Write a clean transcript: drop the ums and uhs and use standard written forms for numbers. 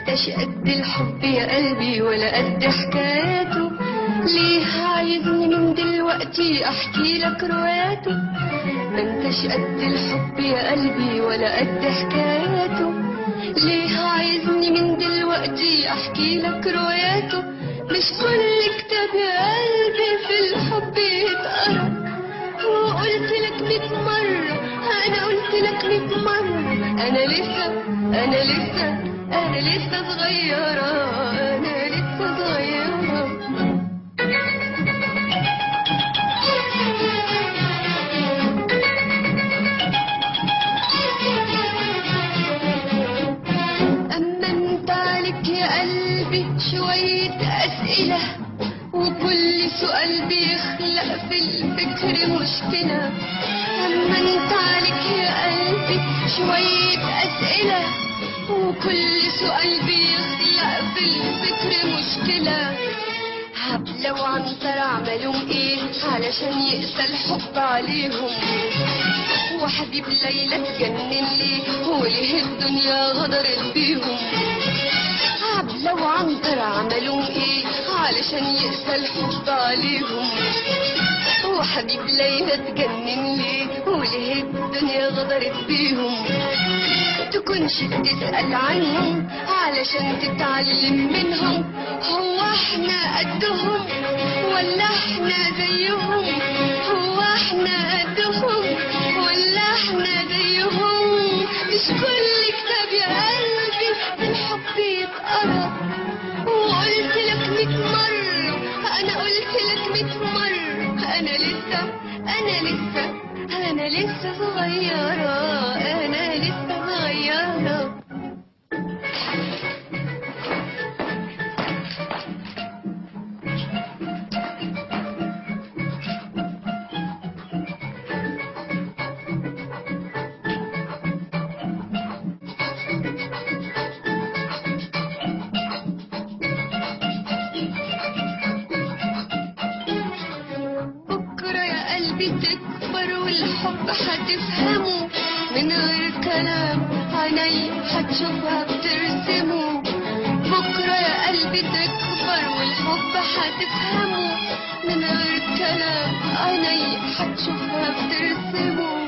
انتش قد الحب يا قلبي ولا قد حكاياته. ليه عايزني من دلوقتي احكي لك رواياته؟ ما انتش قد الحب يا قلبي ولا قد حكاياته. ليه عايزني من دلوقتي احكي لك رواياته؟ مش كل كتاب يا قلبي في الحب يتقرا، وقلت لك 100 مرة، انا قلت لك 100 مرة، انا لسه صغيرة، انا لسه صغيرة. اما انت عليك يا قلبي شوية اسئلة، وكل سؤال بيخلق في الفكر مشكلة. اما انت عليك يا قلبي شوية اسئلة، وكل سؤال بيخلق في الفكر مشكلة. هبلة وعنتر عملوا ايه علشان يقسى الحب عليهم؟ وحبيب ليلى اتجنن ليه وليه الدنيا غدرت بيهم؟ هبلة وعنتر عملوا ايه علشان يقسى الحب عليهم؟ وحبيب ليلى اتجنن ليه وليه الدنيا غدرت بيهم؟ تكونش بتسأل عنهم علشان تتعلم منهم. هو احنا قدهم ولا احنا زيهم؟ هو احنا قدهم ولا احنا زيهم؟ مش كل كتاب يا قلبي بالحب يتقرا، وقلت لك 100 مرة، انا قلت لك 100 مرة، انا لسه صغيرة، انا لسه صغيرة. بكرة يا قلبي تكبر والحب هتفهمه، من غير كلام عيني هتشوفها بترسمه. بكرة يا قلبي تكبر والحب هتفهمه، من غير كلام عيني هتشوفها بترسمه.